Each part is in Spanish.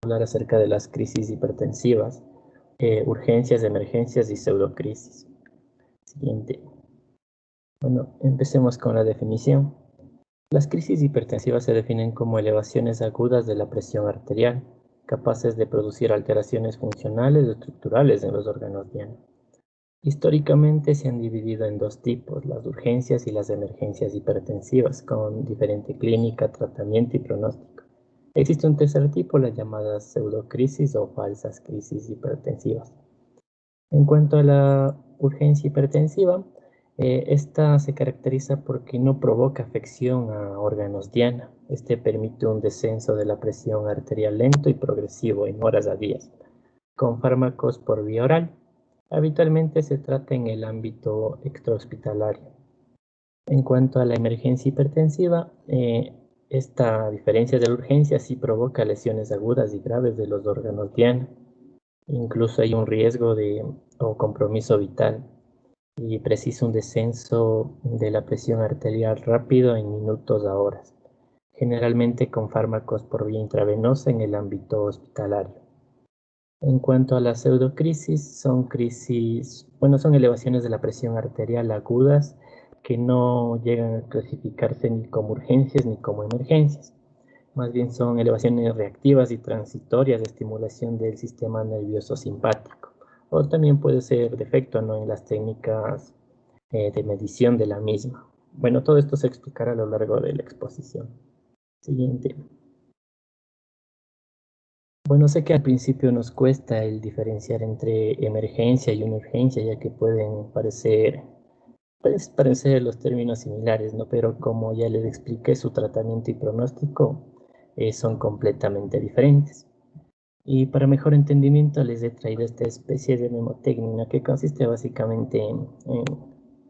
hablar acerca de las crisis hipertensivas, urgencias, emergencias y pseudocrisis. Siguiente. Bueno, empecemos con la definición. Las crisis hipertensivas se definen como elevaciones agudas de la presión arterial, capaces de producir alteraciones funcionales o estructurales en los órganos diana. Históricamente se han dividido en dos tipos, las urgencias y las emergencias hipertensivas, con diferente clínica, tratamiento y pronóstico. Existe un tercer tipo, las llamadas pseudocrisis o falsas crisis hipertensivas. En cuanto a la urgencia hipertensiva, esta se caracteriza porque no provoca afección a órganos diana. Este permite un descenso de la presión arterial lento y progresivo en horas a días, con fármacos por vía oral. Habitualmente se trata en el ámbito extrahospitalario. En cuanto a la emergencia hipertensiva, esta, a diferencia de la urgencia, sí provoca lesiones agudas y graves de los órganos diana. Incluso hay un riesgo o compromiso vital y precisa un descenso de la presión arterial rápido en minutos a horas, generalmente con fármacos por vía intravenosa en el ámbito hospitalario. En cuanto a la pseudocrisis, son son elevaciones de la presión arterial agudas que no llegan a clasificarse ni como urgencias ni como emergencias. Más bien son elevaciones reactivas y transitorias de estimulación del sistema nervioso simpático. O también puede ser defecto, ¿no?, en las técnicas de medición de la misma. Bueno, todo esto se explicará a lo largo de la exposición. Siguiente. Bueno, sé que al principio nos cuesta el diferenciar entre emergencia y una urgencia, ya que pueden parecer los términos similares, ¿no? Pero como ya les expliqué, su tratamiento y pronóstico son completamente diferentes. Y para mejor entendimiento les he traído esta especie de mnemotecnia que consiste básicamente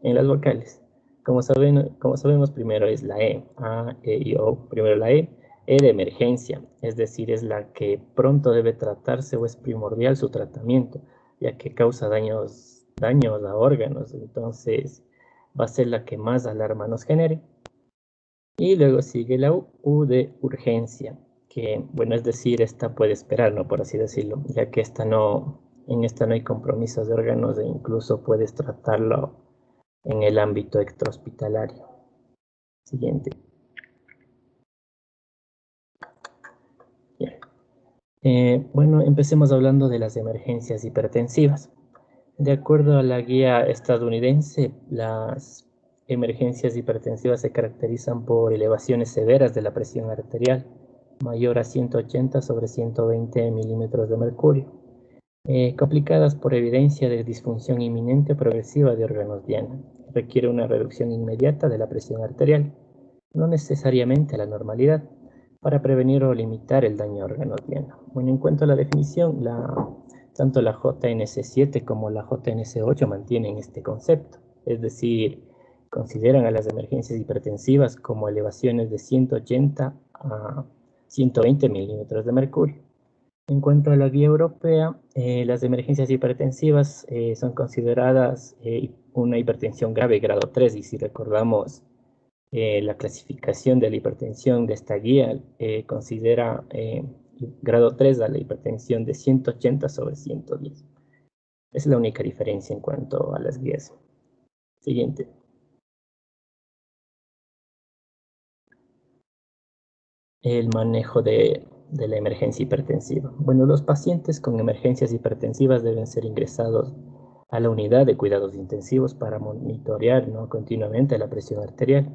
en las vocales. Como sabemos, primero es la E, A, E, I, O. Primero la E de emergencia, es decir, es la que pronto debe tratarse o es primordial su tratamiento, ya que causa daños a órganos, entonces va a ser la que más alarma nos genere. Y luego sigue la U de urgencia, que, bueno, es decir, esta puede esperar, ¿no?, por así decirlo, ya que en esta no hay compromisos de órganos e incluso puedes tratarlo en el ámbito extrahospitalario. Siguiente. Bien. Bueno, empecemos hablando de las emergencias hipertensivas. De acuerdo a la guía estadounidense, las emergencias hipertensivas se caracterizan por elevaciones severas de la presión arterial, mayor a 180 sobre 120 milímetros de mercurio, complicadas por evidencia de disfunción inminente progresiva de órganos diana. Requiere una reducción inmediata de la presión arterial, no necesariamente a la normalidad, para prevenir o limitar el daño a órganos diana. Bueno, en cuanto a la definición, tanto la JNS7 como la JNS8 mantienen este concepto, es decir, consideran a las emergencias hipertensivas como elevaciones de 180 a 120 milímetros de mercurio. En cuanto a la guía europea, las emergencias hipertensivas son consideradas una hipertensión grave grado 3, y si recordamos la clasificación de la hipertensión de esta guía, considera grado 3 a la hipertensión de 180 sobre 110. Es la única diferencia en cuanto a las guías. Siguiente. El manejo de la emergencia hipertensiva. Bueno, los pacientes con emergencias hipertensivas deben ser ingresados a la unidad de cuidados intensivos para monitorear, ¿no?, continuamente la presión arterial.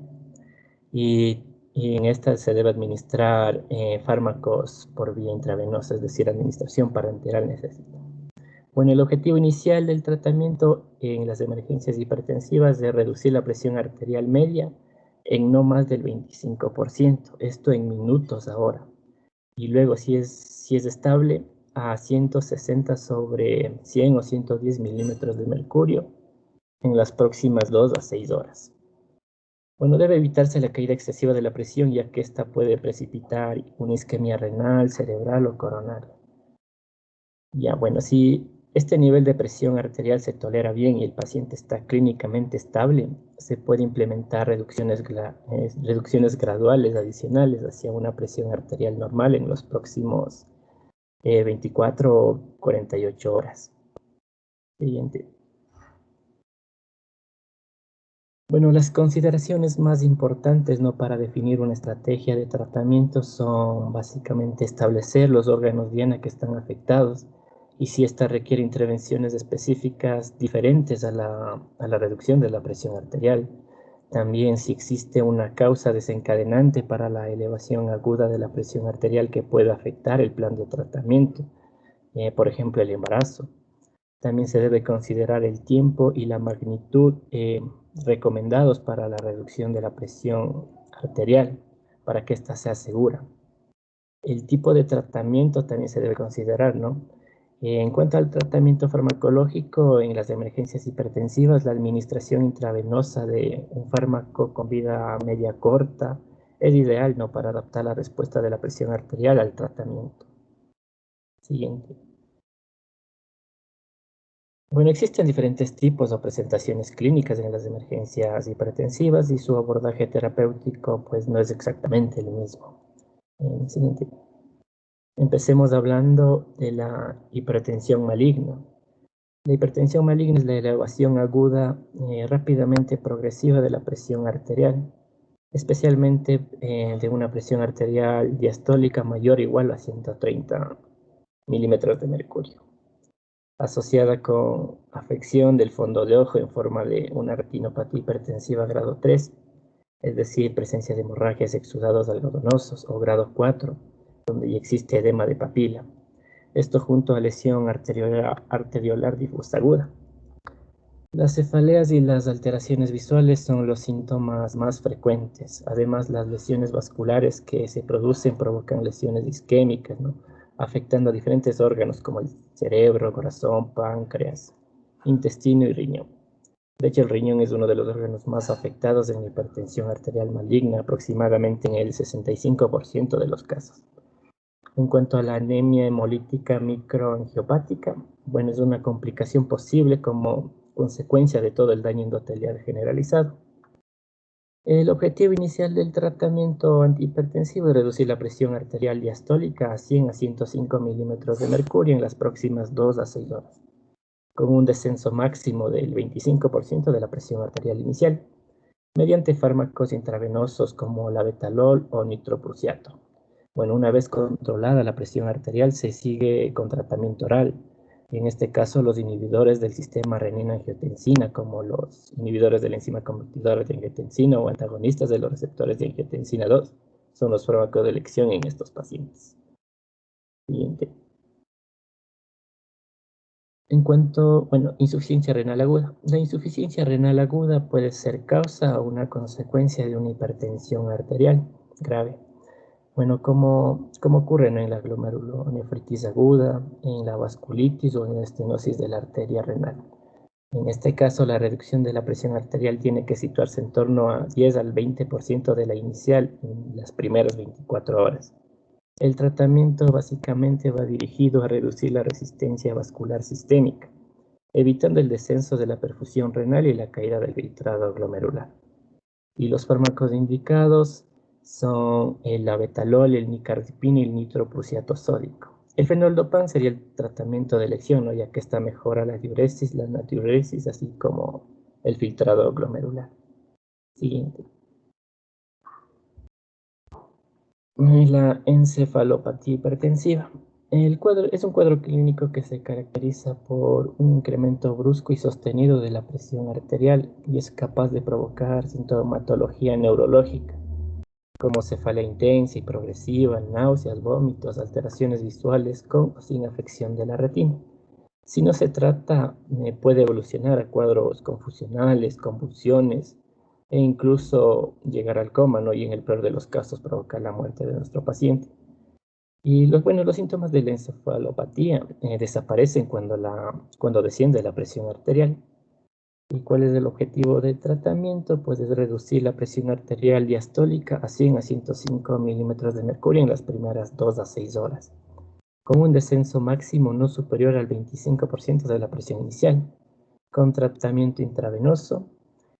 Y en esta se debe administrar fármacos por vía intravenosa, es decir, administración parenteral necesita. Bueno, el objetivo inicial del tratamiento en las emergencias hipertensivas es reducir la presión arterial media en no más del 25%, esto en minutos ahora. Y luego, si es estable, a 160 sobre 100 o 110 milímetros de mercurio en las próximas 2 a 6 horas. Bueno, debe evitarse la caída excesiva de la presión, ya que esta puede precipitar una isquemia renal, cerebral o coronaria. Ya, bueno, si este nivel de presión arterial se tolera bien y el paciente está clínicamente estable, se puede implementar reducciones graduales adicionales hacia una presión arterial normal en los próximos 24 o 48 horas. Siguiente. Bueno, las consideraciones más importantes, ¿no?, para definir una estrategia de tratamiento son básicamente establecer los órganos diana que están afectados y si ésta requiere intervenciones específicas diferentes a la reducción de la presión arterial. También si existe una causa desencadenante para la elevación aguda de la presión arterial que pueda afectar el plan de tratamiento, por ejemplo, el embarazo. También se debe considerar el tiempo y la magnitud recomendados para la reducción de la presión arterial, para que ésta sea segura. El tipo de tratamiento también se debe considerar, ¿no? En cuanto al tratamiento farmacológico, en las emergencias hipertensivas, la administración intravenosa de un fármaco con vida media corta es ideal, ¿no?, para adaptar la respuesta de la presión arterial al tratamiento. Siguiente. Bueno, existen diferentes tipos o presentaciones clínicas en las emergencias hipertensivas y su abordaje terapéutico pues no es exactamente el mismo. Siguiente. Empecemos hablando de la hipertensión maligna. La hipertensión maligna es la elevación aguda rápidamente progresiva de la presión arterial, especialmente de una presión arterial diastólica mayor o igual a 130 milímetros de mercurio, asociada con afección del fondo de ojo en forma de una retinopatía hipertensiva grado 3, es decir, presencia de hemorragias, exudados algodonosos, o grado 4, donde ya existe edema de papila. Esto junto a lesión arteriolar difusa aguda. Las cefaleas y las alteraciones visuales son los síntomas más frecuentes. Además, las lesiones vasculares que se producen provocan lesiones isquémicas, ¿no?, afectando a diferentes órganos como el cerebro, corazón, páncreas, intestino y riñón. De hecho, el riñón es uno de los órganos más afectados en la hipertensión arterial maligna, aproximadamente en el 65% de los casos. En cuanto a la anemia hemolítica microangiopática, bueno, es una complicación posible como consecuencia de todo el daño endotelial generalizado. El objetivo inicial del tratamiento antihipertensivo es reducir la presión arterial diastólica a 100 a 105 milímetros de mercurio en las próximas 2 a 6 horas, con un descenso máximo del 25% de la presión arterial inicial, mediante fármacos intravenosos como labetalol o nitroprusiato. Bueno, una vez controlada la presión arterial, se sigue con tratamiento oral. En este caso, los inhibidores del sistema renina-angiotensina, como los inhibidores de la enzima convertidora de angiotensina o antagonistas de los receptores de angiotensina 2, son los fármacos de elección en estos pacientes. Siguiente. En cuanto, bueno, insuficiencia renal aguda. La insuficiencia renal aguda puede ser causa o una consecuencia de una hipertensión arterial grave. Bueno, como ocurre, ¿no?, en la glomerulonefritis aguda, en la vasculitis o en la estenosis de la arteria renal. En este caso, la reducción de la presión arterial tiene que situarse en torno a 10 al 20% de la inicial en las primeras 24 horas. El tratamiento básicamente va dirigido a reducir la resistencia vascular sistémica, evitando el descenso de la perfusión renal y la caída del filtrado glomerular. Y los fármacos indicados son el labetalol, el nicardipina y el nitroprusiato sódico. El fenoldopam sería el tratamiento de elección, ¿no?, ya que esta mejora la diuresis, la natriuresis, así como el filtrado glomerular. Siguiente. La encefalopatía hipertensiva. El cuadro es un cuadro clínico que se caracteriza por un incremento brusco y sostenido de la presión arterial y es capaz de provocar sintomatología neurológica, como cefalea intensa y progresiva, náuseas, vómitos, alteraciones visuales con o sin afección de la retina. Si no se trata, puede evolucionar a cuadros confusionales, convulsiones e incluso llegar al coma, ¿no?, y en el peor de los casos provocar la muerte de nuestro paciente. Y los síntomas de la encefalopatía desaparecen cuando desciende la presión arterial. ¿Y cuál es el objetivo del tratamiento? Pues es reducir la presión arterial diastólica a 100 a 105 milímetros de mercurio en las primeras 2 a 6 horas, con un descenso máximo no superior al 25% de la presión inicial, con tratamiento intravenoso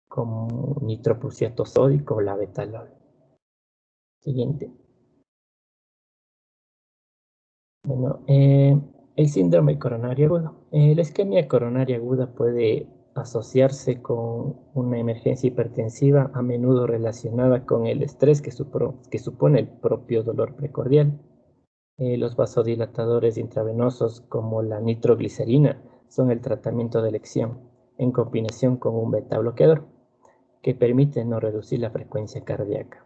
como nitroprusiato sódico o labetalol. Siguiente. Bueno, el síndrome coronario agudo. La isquemia coronaria aguda puede asociarse con una emergencia hipertensiva a menudo relacionada con el estrés que supone el propio dolor precordial. Los vasodilatadores intravenosos como la nitroglicerina son el tratamiento de elección en combinación con un beta bloqueador que permite no reducir la frecuencia cardíaca.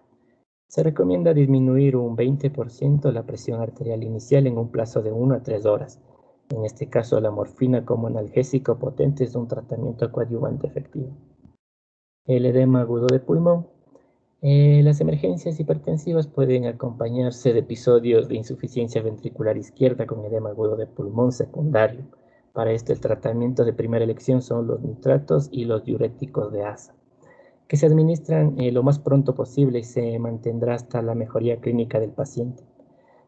Se recomienda disminuir un 20% la presión arterial inicial en un plazo de 1 a 3 horas. En este caso, la morfina como analgésico potente es un tratamiento coadyuvante efectivo. El edema agudo de pulmón. Las emergencias hipertensivas pueden acompañarse de episodios de insuficiencia ventricular izquierda con edema agudo de pulmón secundario. Para esto, el tratamiento de primera elección son los nitratos y los diuréticos de asa, que se administran lo más pronto posible y se mantendrá hasta la mejoría clínica del paciente.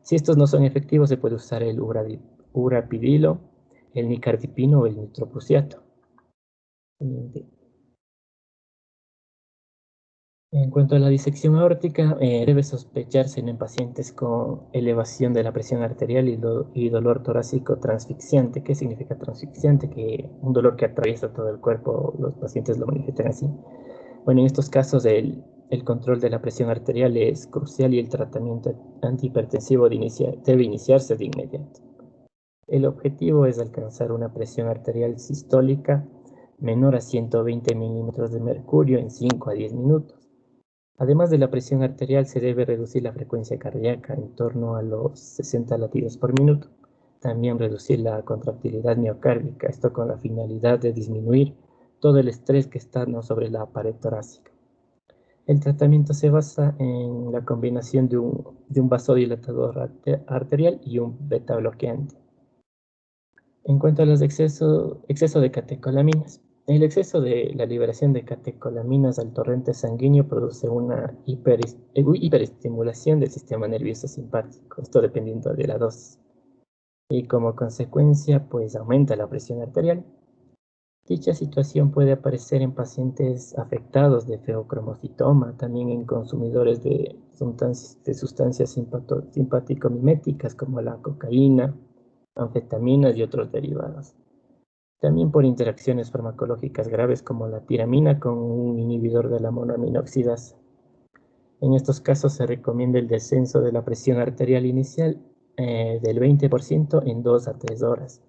Si estos no son efectivos, se puede usar el urapidilo, el nicardipino o el nitroprusiato. En cuanto a la disección aórtica, debe sospecharse en pacientes con elevación de la presión arterial y dolor torácico transfixiante. ¿Qué significa transfixiante? Que un dolor que atraviesa todo el cuerpo, los pacientes lo manifiestan así. Bueno, en estos casos el control de la presión arterial es crucial y el tratamiento antihipertensivo debe iniciarse de inmediato. El objetivo es alcanzar una presión arterial sistólica menor a 120 milímetros de mercurio en 5 a 10 minutos. Además de la presión arterial, se debe reducir la frecuencia cardíaca en torno a los 60 latidos por minuto. También reducir la contractilidad miocárdica, esto con la finalidad de disminuir todo el estrés que está sobre la pared torácica. El tratamiento se basa en la combinación de un vasodilatador arterial y un beta bloqueante. En cuanto a los exceso de catecolaminas, el exceso de la liberación de catecolaminas al torrente sanguíneo produce una hiperestimulación del sistema nervioso simpático, esto dependiendo de la dosis. Y como consecuencia, pues aumenta la presión arterial. Dicha situación puede aparecer en pacientes afectados de feocromocitoma, también en consumidores de sustancias simpático-miméticas como la cocaína, anfetaminas y otros derivados. También por interacciones farmacológicas graves como la tiramina con un inhibidor de la monoaminoxidasa. En estos casos se recomienda el descenso de la presión arterial inicial del 20% en 2 a 3 horas.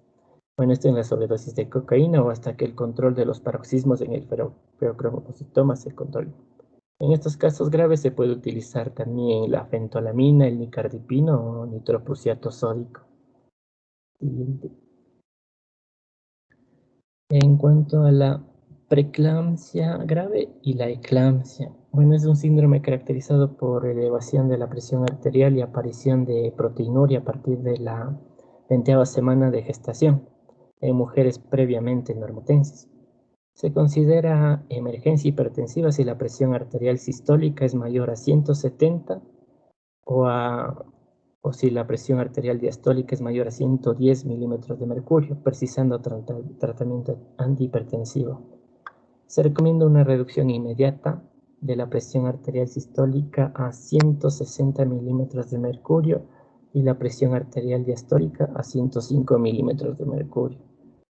Bueno, esto en la sobredosis de cocaína o hasta que el control de los paroxismos en el feocromocitoma se controle. En estos casos graves se puede utilizar también la fentolamina, el nicardipino o nitroprusiato sódico. Siguiente. En cuanto a la preeclampsia grave y la eclampsia, bueno, es un síndrome caracterizado por elevación de la presión arterial y aparición de proteinuria a partir de la 20ª semana de gestación en mujeres previamente normotenses. Se considera emergencia hipertensiva si la presión arterial sistólica es mayor a 170 o, o si la presión arterial diastólica es mayor a 110 milímetros de mercurio, precisando tratamiento antihipertensivo. Se recomienda una reducción inmediata de la presión arterial sistólica a 160 milímetros de mercurio y la presión arterial diastólica a 105 milímetros de mercurio.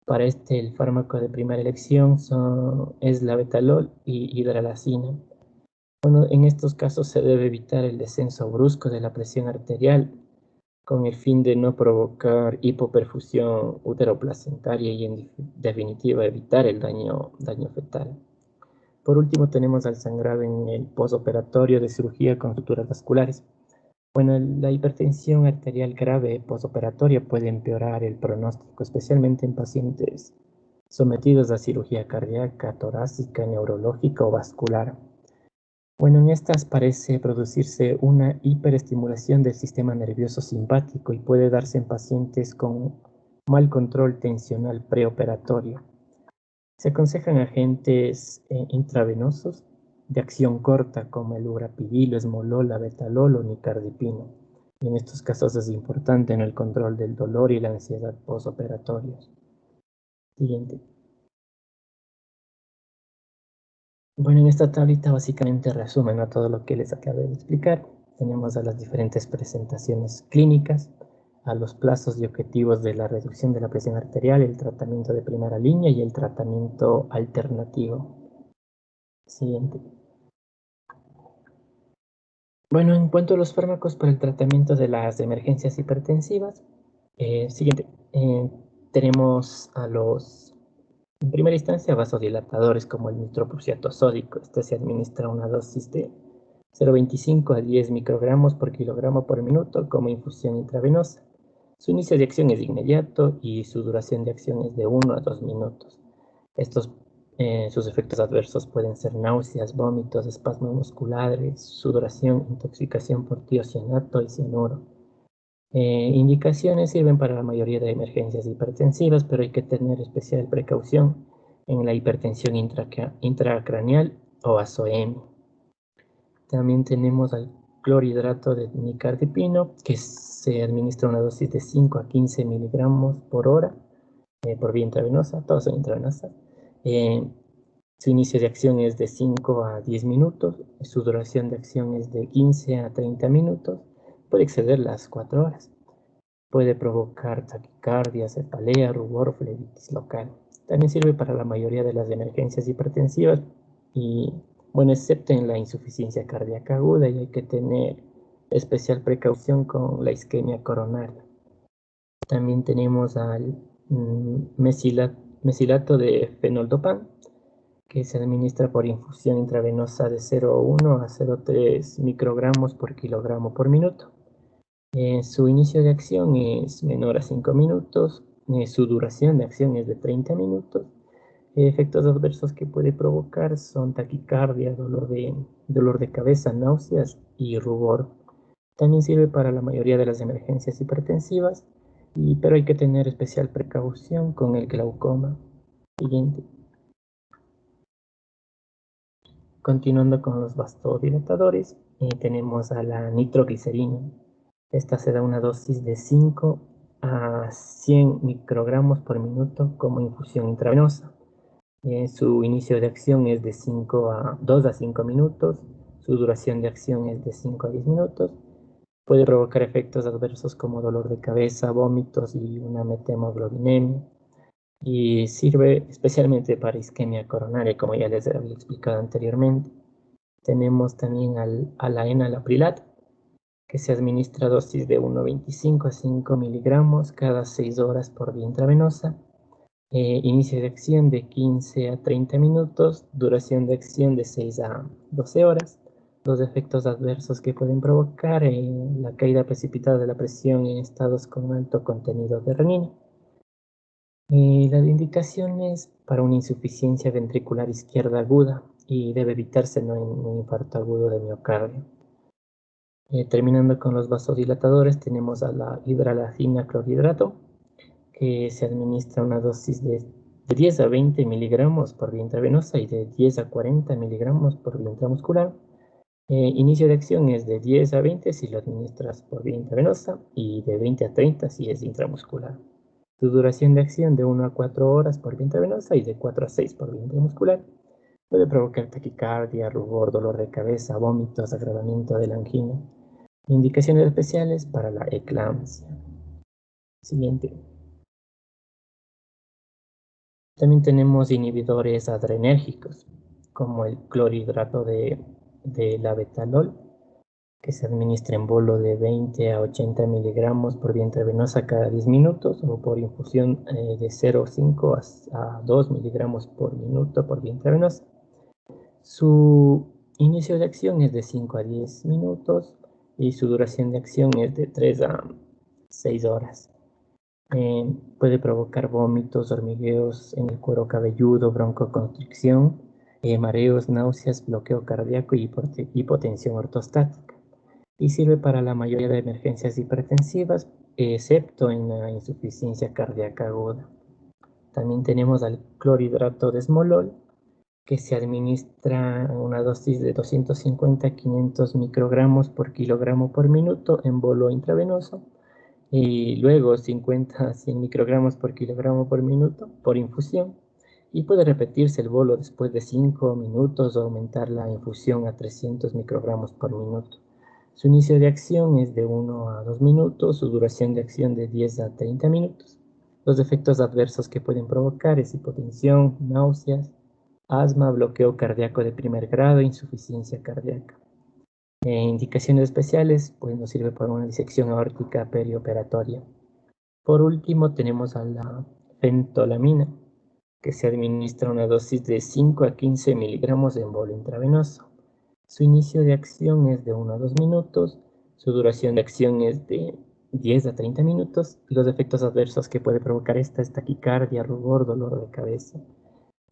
Para el fármaco de primera elección es la betalol y hidralazina. Bueno, en estos casos se debe evitar el descenso brusco de la presión arterial con el fin de no provocar hipoperfusión uteroplacentaria y en definitiva evitar el daño fetal. Por último tenemos al sangrado en el posoperatorio de cirugía con suturas vasculares. Bueno, la hipertensión arterial grave posoperatoria puede empeorar el pronóstico, especialmente en pacientes sometidos a cirugía cardíaca, torácica, neurológica o vascular. Bueno, en estas parece producirse una hiperestimulación del sistema nervioso simpático y puede darse en pacientes con mal control tensional preoperatorio. Se aconsejan agentes intravenosos de acción corta como el urapidilo, esmolol, betalol o nicardipino. Y en estos casos es importante en el control del dolor y la ansiedad postoperatorios. Siguiente. Bueno, en esta tablita básicamente resumen a todo lo que les acabé de explicar. Tenemos a las diferentes presentaciones clínicas. a los plazos y objetivos de la reducción de la presión arterial, el tratamiento de primera línea y el tratamiento alternativo. Siguiente. Bueno, en cuanto a los fármacos para el tratamiento de las emergencias hipertensivas, siguiente, tenemos en primera instancia, vasodilatadores como el nitroprusiato sódico. Este se administra una dosis de 0,25 a 10 microgramos por kilogramo por minuto como infusión intravenosa. Su inicio de acción es inmediato y su duración de acción es de 1 a 2 minutos. Sus efectos adversos pueden ser náuseas, vómitos, espasmos musculares, sudoración, intoxicación por tiocianato y cianuro. Indicaciones sirven para la mayoría de emergencias hipertensivas, pero hay que tener especial precaución en la hipertensión intracraneal o ASOEMI. También tenemos al clorhidrato de nicardipino, que se administra una dosis de 5 a 15 miligramos por hora por vía intravenosa, todos son intravenosa. Su inicio de acción es de 5 a 10 minutos, su duración de acción es de 15 a 30 minutos, puede exceder las 4 horas. Puede provocar taquicardia, cefalea, rubor, flebitis local. También sirve para la mayoría de las emergencias hipertensivas y, bueno, excepto en la insuficiencia cardíaca aguda, y hay que tener especial precaución con la isquemia coronaria. También tenemos al mesilato de fenoldopán, que se administra por infusión intravenosa de 0,1 a 0,3 microgramos por kilogramo por minuto. Su inicio de acción es menor a 5 minutos, su duración de acción es de 30 minutos. Efectos adversos que puede provocar son taquicardia, dolor de cabeza, náuseas y rubor. También sirve para la mayoría de las emergencias hipertensivas, pero hay que tener especial precaución con el glaucoma. Siguiente. Continuando con los vasodilatadores, tenemos a la nitroglicerina. Esta se da una dosis de 5 a 100 microgramos por minuto como infusión intravenosa. Su inicio de acción es de 2 a 5 minutos. Su duración de acción es de 5 a 10 minutos. Puede provocar efectos adversos como dolor de cabeza, vómitos y una metemoglobinemia. Y sirve especialmente para isquemia coronaria, como ya les había explicado anteriormente. Tenemos también a la enalaprilat, que se administra dosis de 1,25 a 5 miligramos cada 6 horas por vía intravenosa. Inicio de acción de 15 a 30 minutos, duración de acción de 6 a 12 horas. Los efectos adversos que pueden provocar la caída precipitada de la presión en estados con alto contenido de renina. Las indicaciones para una insuficiencia ventricular izquierda aguda y debe evitarse en un infarto agudo de miocardio. Terminando con los vasodilatadores, tenemos a la hidralazina clorhidrato, que se administra una dosis de 10 a 20 miligramos por vía intravenosa y de 10 a 40 miligramos por vía intramuscular. Inicio de acción es de 10 a 20 si lo administras por vía intravenosa y de 20 a 30 si es intramuscular. Su duración de acción de 1 a 4 horas por vía intravenosa y de 4 a 6 por vía intramuscular. Puede provocar taquicardia, rubor, dolor de cabeza, vómitos, agravamiento de la angina. Indicaciones especiales para la eclampsia. Siguiente. También tenemos inhibidores adrenérgicos, como el clorhidrato de labetalol, que se administra en bolo de 20 a 80 miligramos por vía intravenosa cada 10 minutos o por infusión de 0,5 a 2 miligramos por minuto por vía intravenosa. Su inicio de acción es de 5 a 10 minutos y su duración de acción es de 3 a 6 horas. Puede provocar vómitos, hormigueos en el cuero cabelludo, broncoconstricción, mareos, náuseas, bloqueo cardíaco y hipotensión ortostática. Y sirve para la mayoría de emergencias hipertensivas, excepto en la insuficiencia cardíaca aguda. También tenemos al clorhidrato de esmolol, que se administra una dosis de 250 a 500 microgramos por kilogramo por minuto en bolo intravenoso y luego 50 a 100 microgramos por kilogramo por minuto por infusión, y puede repetirse el bolo después de 5 minutos o aumentar la infusión a 300 microgramos por minuto. Su inicio de acción es de 1 a 2 minutos, su duración de acción de 10 a 30 minutos. Los efectos adversos que pueden provocar es hipotensión, náuseas, asma, bloqueo cardíaco de primer grado, insuficiencia cardíaca. Indicaciones especiales, pues nos sirve para una disección aórtica perioperatoria. Por último, tenemos a la fentolamina, que se administra una dosis de 5 a 15 miligramos en bolo intravenoso. Su inicio de acción es de 1 a 2 minutos, su duración de acción es de 10 a 30 minutos y los efectos adversos que puede provocar esta es taquicardia, rubor, dolor de cabeza.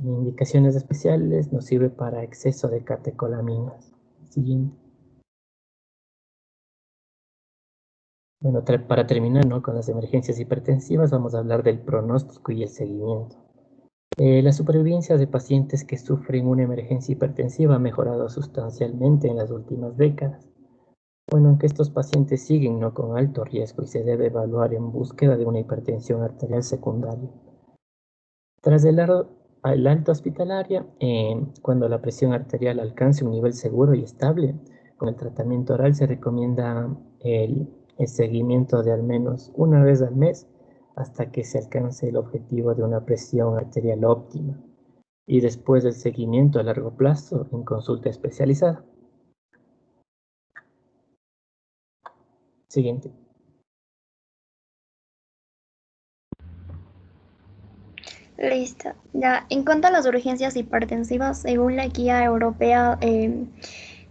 Indicaciones especiales nos sirve para exceso de catecolaminas. Siguiente. Bueno, para terminar, ¿no?, con las emergencias hipertensivas, vamos a hablar del pronóstico y el seguimiento. La supervivencia de pacientes que sufren una emergencia hipertensiva ha mejorado sustancialmente en las últimas décadas. Bueno, aunque estos pacientes siguen, ¿no?, con alto riesgo y se debe evaluar en búsqueda de una hipertensión arterial secundaria. Tras el alta hospitalaria, cuando la presión arterial alcance un nivel seguro y estable, con el tratamiento oral se recomienda el seguimiento de al menos una vez al mes hasta que se alcance el objetivo de una presión arterial óptima y después del seguimiento a largo plazo en consulta especializada. Siguiente. Listo. Ya, en cuanto a las urgencias hipertensivas, según la guía europea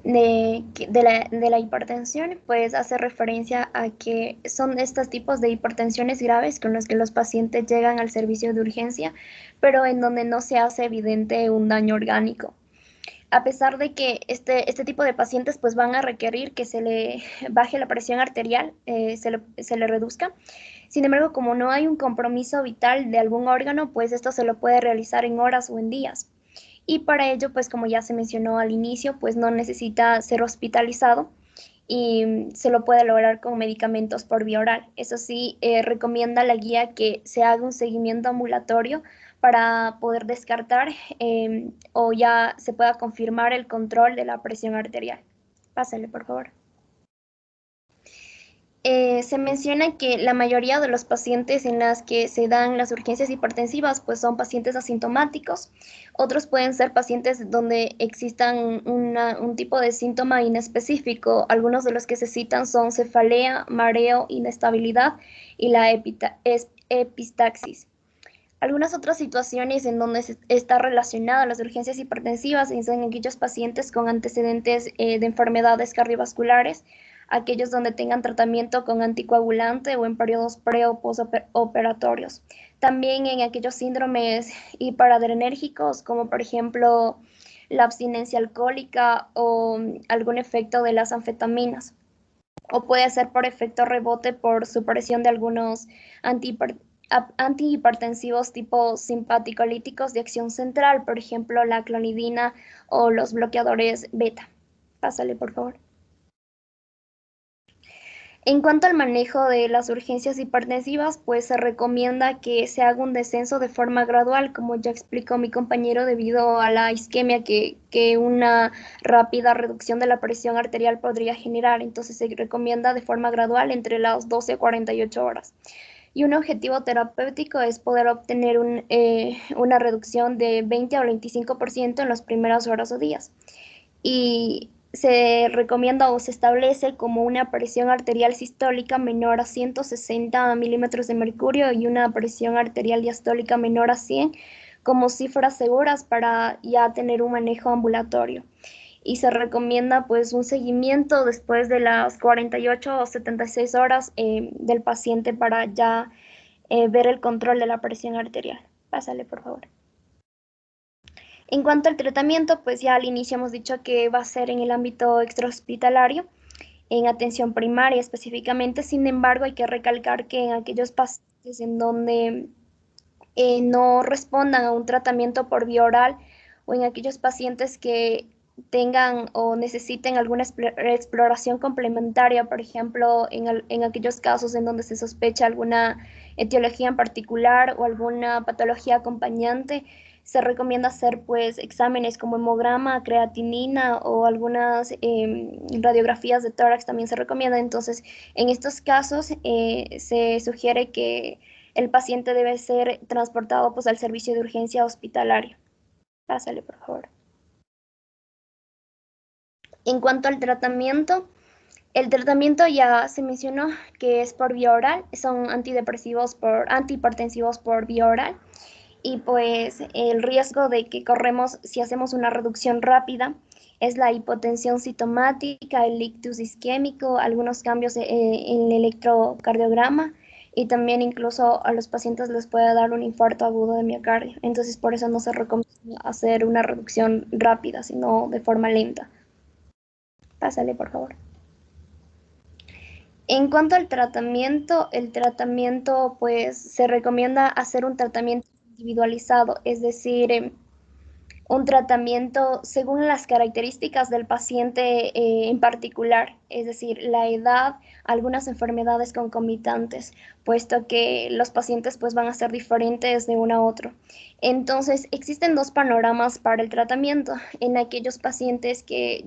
de la hipertensión, pues hace referencia a que son estos tipos de hipertensiones graves con los que los pacientes llegan al servicio de urgencia, pero en donde no se hace evidente un daño orgánico. A pesar de que este tipo de pacientes pues van a requerir que se le baje la presión arterial, se le reduzca. Sin embargo, como no hay un compromiso vital de algún órgano, pues esto se lo puede realizar en horas o en días. Y para ello, pues como ya se mencionó al inicio, pues no necesita ser hospitalizado y se lo puede lograr con medicamentos por vía oral. Eso sí, recomienda la guía que se haga un seguimiento ambulatorio para poder descartar o ya se pueda confirmar el control de la presión arterial. Pásale, por favor. Se menciona que la mayoría de los pacientes en las que se dan las urgencias hipertensivas pues son pacientes asintomáticos. Otros pueden ser pacientes donde existan un tipo de síntoma inespecífico. Algunos de los que se citan son cefalea, mareo, inestabilidad y la epistaxis. Algunas otras situaciones en donde está relacionada las urgencias hipertensivas son aquellos pacientes con antecedentes de enfermedades cardiovasculares, aquellos donde tengan tratamiento con anticoagulante o en periodos pre o postoperatorios. También en aquellos síndromes hiperadrenérgicos, como por ejemplo la abstinencia alcohólica o algún efecto de las anfetaminas. O puede ser por efecto rebote por supresión de algunos antihipertensivos tipo simpaticolíticos de acción central, por ejemplo la clonidina o los bloqueadores beta. Pásale, por favor. En cuanto al manejo de las urgencias hipertensivas, pues se recomienda que se haga un descenso de forma gradual, como ya explicó mi compañero, debido a la isquemia que una rápida reducción de la presión arterial podría generar. Entonces se recomienda de forma gradual entre las 12 a 48 horas. Y un objetivo terapéutico es poder obtener una reducción de 20 o 25% en las primeras horas o días. Y se recomienda o se establece como una presión arterial sistólica menor a 160 milímetros de mercurio y una presión arterial diastólica menor a 100 como cifras seguras para ya tener un manejo ambulatorio. Y se recomienda pues un seguimiento después de las 48 o 76 horas del paciente para ya ver el control de la presión arterial. Pásale, por favor. En cuanto al tratamiento, pues ya al inicio hemos dicho que va a ser en el ámbito extrahospitalario, en atención primaria específicamente. Sin embargo, hay que recalcar que en aquellos pacientes en donde no respondan a un tratamiento por vía oral o en aquellos pacientes que tengan o necesiten alguna exploración complementaria, por ejemplo, en aquellos casos en donde se sospecha alguna etiología en particular o alguna patología acompañante, se recomienda hacer pues exámenes como hemograma, creatinina o algunas radiografías de tórax también se recomienda. Entonces, en estos casos se sugiere que el paciente debe ser transportado pues al servicio de urgencia hospitalario. Pásale, por favor. En cuanto al tratamiento, el tratamiento ya se mencionó que es por vía oral, son antihipertensivos por vía oral. Y pues el riesgo de que corremos si hacemos una reducción rápida es la hipotensión sintomática, el ictus isquémico, algunos cambios en el electrocardiograma y también incluso a los pacientes les puede dar un infarto agudo de miocardio. Entonces por eso no se recomienda hacer una reducción rápida, sino de forma lenta. Pásale, por favor. En cuanto al tratamiento, el tratamiento pues se recomienda hacer un tratamiento individualizado, es decir, un tratamiento según las características del paciente en particular, es decir, la edad, algunas enfermedades concomitantes, puesto que los pacientes pues van a ser diferentes de uno a otro. Entonces, existen dos panoramas para el tratamiento en aquellos pacientes que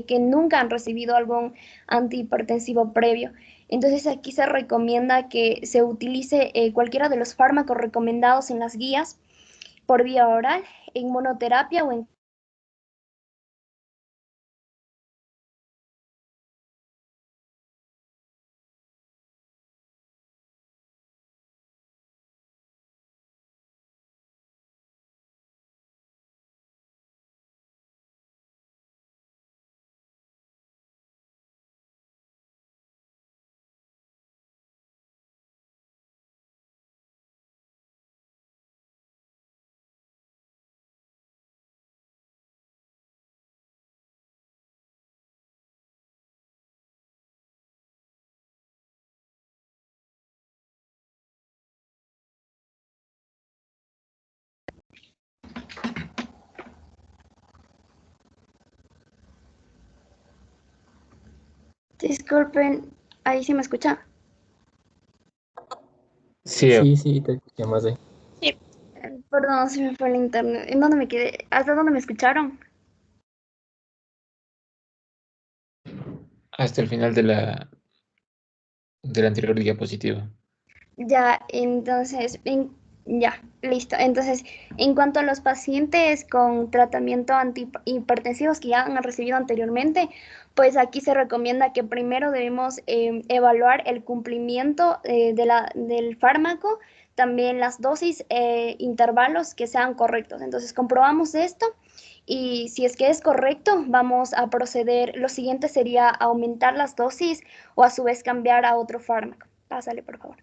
que nunca han recibido algún antihipertensivo previo. Entonces, aquí se recomienda que se utilice cualquiera de los fármacos recomendados en las guías por vía oral, en monoterapia o en Disculpen, ahí sí me escucha. Sí, sí, te escuchamos ahí. Sí. Perdón, se me fue el internet. ¿En dónde me quedé? ¿Hasta dónde me escucharon? Hasta el final de la anterior diapositiva. Ya, entonces, ya, listo. Entonces, en cuanto a los pacientes con tratamiento antihipertensivos que ya han recibido anteriormente, pues aquí se recomienda que primero debemos evaluar el cumplimiento del fármaco, también las dosis, intervalos que sean correctos. Entonces, comprobamos esto y si es que es correcto, vamos a proceder. Lo siguiente sería aumentar las dosis o a su vez cambiar a otro fármaco. Pásale, por favor.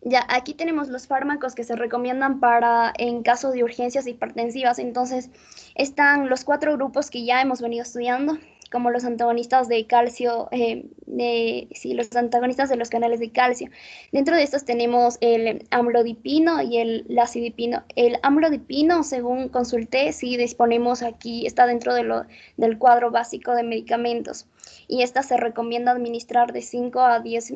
Ya, aquí tenemos los fármacos que se recomiendan para en caso de urgencias hipertensivas. Entonces, están los 4 grupos que ya hemos venido estudiando, como los antagonistas de calcio, sí, los antagonistas de los canales de calcio. Dentro de estos tenemos el amlodipino y el lazidipino. El amlodipino, según consulté, sí disponemos aquí, está dentro del cuadro básico de medicamentos y esta se recomienda administrar de 5 a 10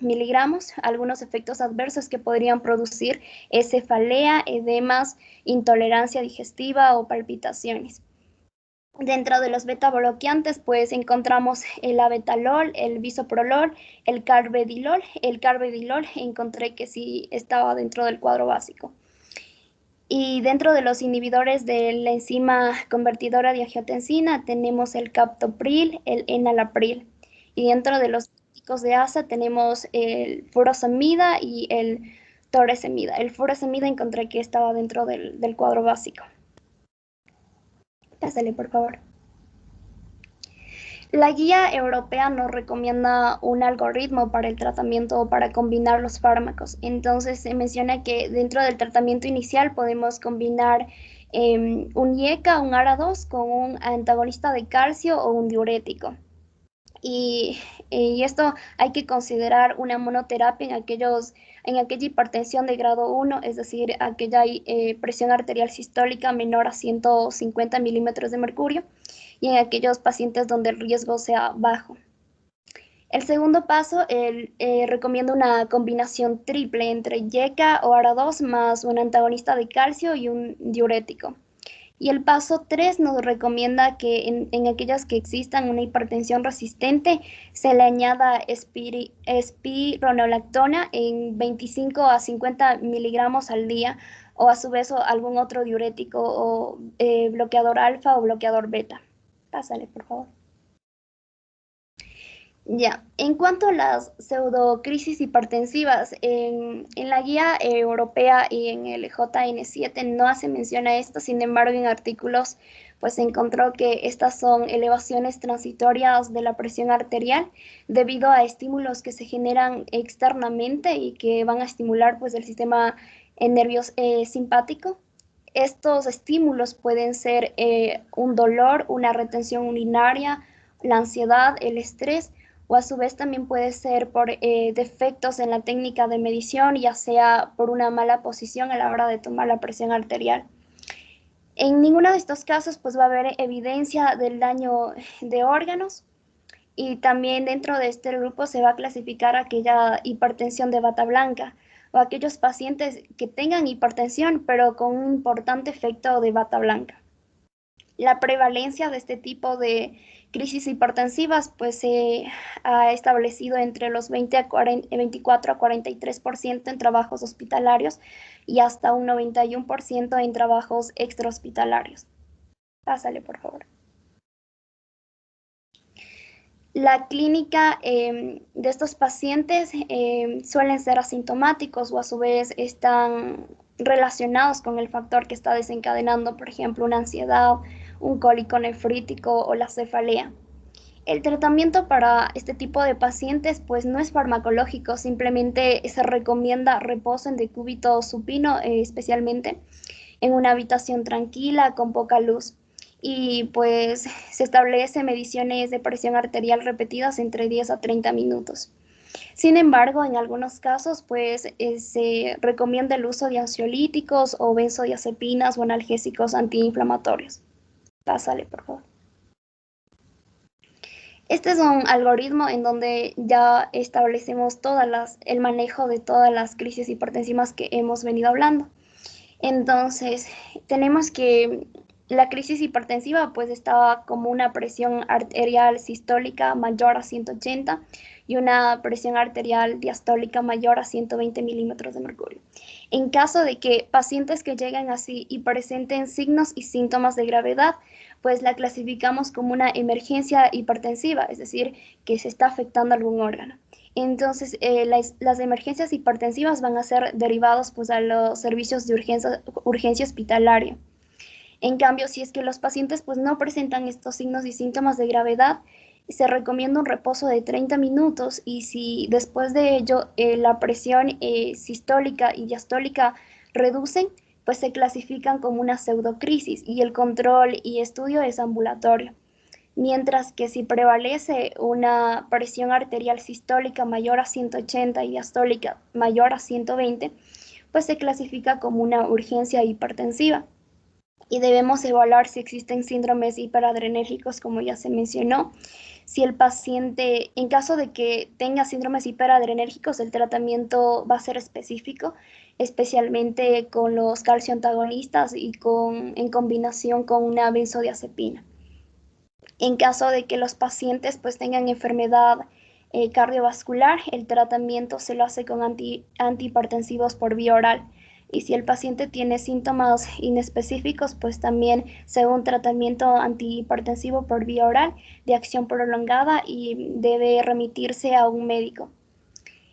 miligramos. Algunos efectos adversos que podrían producir es cefalea, edemas, intolerancia digestiva o palpitaciones. Dentro de los beta bloqueantes, pues encontramos el abetalol, el bisoprolol, el carvedilol. El carvedilol encontré que sí estaba dentro del cuadro básico. Y dentro de los inhibidores de la enzima convertidora de angiotensina tenemos el captopril, el enalapril. Y dentro de los químicos de ASA tenemos el furosemida y el toresemida. El furosemida encontré que estaba dentro del cuadro básico. Pásale, por favor. La guía europea nos recomienda un algoritmo para el tratamiento o para combinar los fármacos. Entonces se menciona que dentro del tratamiento inicial podemos combinar un IECA, un ARA2 con un antagonista de calcio o un diurético. Y esto hay que considerar una monoterapia en aquella hipertensión de grado 1, es decir, aquella presión arterial sistólica menor a 150 milímetros de mercurio y en aquellos pacientes donde el riesgo sea bajo. El segundo paso, recomienda una combinación triple entre YECA o ARA2 más un antagonista de calcio y un diurético. Y el paso 3 nos recomienda que en aquellas que existan una hipertensión resistente se le añada espironolactona en 25 a 50 miligramos al día o a su vez algún otro diurético o bloqueador alfa o bloqueador beta. Pásale, por favor. Ya, en cuanto a las pseudocrisis hipertensivas, en la guía europea y en el JN7 no hace mención a esto, sin embargo en artículos pues se encontró que estas son elevaciones transitorias de la presión arterial debido a estímulos que se generan externamente y que van a estimular pues el sistema nervioso simpático. Estos estímulos pueden ser un dolor, una retención urinaria, la ansiedad, el estrés, o a su vez también puede ser por defectos en la técnica de medición, ya sea por una mala posición a la hora de tomar la presión arterial. En ninguno de estos casos pues va a haber evidencia del daño de órganos y también dentro de este grupo se va a clasificar aquella hipertensión de bata blanca o aquellos pacientes que tengan hipertensión pero con un importante efecto de bata blanca. La prevalencia de este tipo de crisis hipertensivas pues se ha establecido entre los 24 a 43% en trabajos hospitalarios y hasta un 91% en trabajos extrahospitalarios. Pásale, por favor. La clínica de estos pacientes suelen ser asintomáticos o a su vez están relacionados con el factor que está desencadenando, por ejemplo, una ansiedad, un cólico nefrítico o la cefalea. El tratamiento para este tipo de pacientes pues no es farmacológico, simplemente se recomienda reposo en decúbito supino, especialmente en una habitación tranquila con poca luz. Y pues se establece mediciones de presión arterial repetidas entre 10 a 30 minutos. Sin embargo, en algunos casos, pues se recomienda el uso de ansiolíticos o benzodiazepinas o analgésicos antiinflamatorios. Pásale, por favor. Este es un algoritmo en donde ya establecemos el manejo de todas las crisis hipertensivas que hemos venido hablando. Entonces, tenemos que la crisis hipertensiva pues estaba como una presión arterial sistólica mayor a 180 y una presión arterial diastólica mayor a 120 milímetros de mercurio. En caso de que pacientes que lleguen así y presenten signos y síntomas de gravedad, pues la clasificamos como una emergencia hipertensiva, es decir, que se está afectando algún órgano. Entonces, las emergencias hipertensivas van a ser derivados pues, a los servicios de urgencia hospitalaria. En cambio, si es que los pacientes pues, no presentan estos signos y síntomas de gravedad, se recomienda un reposo de 30 minutos y si después de ello la presión sistólica y diastólica reducen, pues se clasifican como una pseudocrisis y el control y estudio es ambulatorio. Mientras que si prevalece una presión arterial sistólica mayor a 180 y diastólica mayor a 120, pues se clasifica como una urgencia hipertensiva. Y debemos evaluar si existen síndromes hiperadrenérgicos, como ya se mencionó. Si el paciente, en caso de que tenga síndromes hiperadrenérgicos, el tratamiento va a ser específico, especialmente con los calcioantagonistas y en combinación con una benzodiazepina. En caso de que los pacientes pues tengan enfermedad cardiovascular, el tratamiento se lo hace con antihipertensivos por vía oral. Y si el paciente tiene síntomas inespecíficos, pues también se da un tratamiento antihipertensivo por vía oral de acción prolongada y debe remitirse a un médico.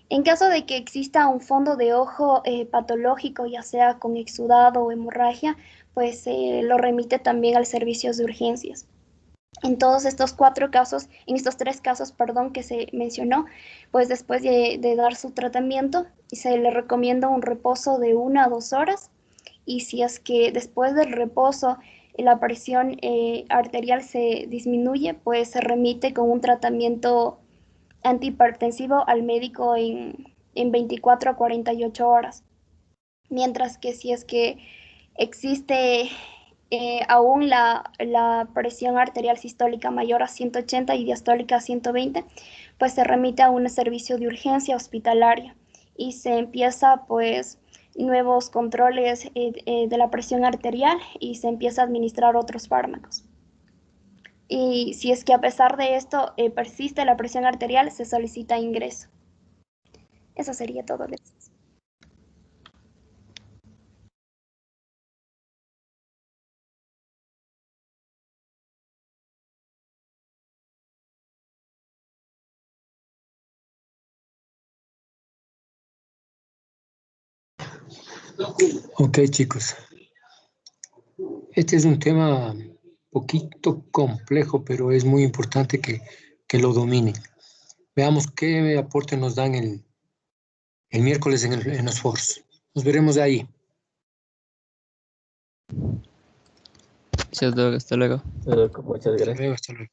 En caso de que exista un fondo de ojo patológico, ya sea con exudado o hemorragia, pues lo remite también al servicio de urgencias. En todos estos tres casos, que se mencionó, pues después de dar su tratamiento, se le recomienda un reposo de 1 a 2 horas y si es que después del reposo la presión arterial se disminuye, pues se remite con un tratamiento antihipertensivo al médico en 24 a 48 horas. Mientras que si es que existe aún la presión arterial sistólica mayor a 180 y diastólica a 120, pues se remite a un servicio de urgencia hospitalaria y se empieza pues nuevos controles de la presión arterial y se empieza a administrar otros fármacos. Y si es que a pesar de esto persiste la presión arterial, se solicita ingreso. Eso sería todo. Ok, chicos. Este es un tema poquito complejo, pero es muy importante que lo dominen. Veamos qué aporte nos dan el miércoles en los foros. Nos veremos ahí. Gracias, Doc. Hasta luego. Muchas gracias. Hasta luego.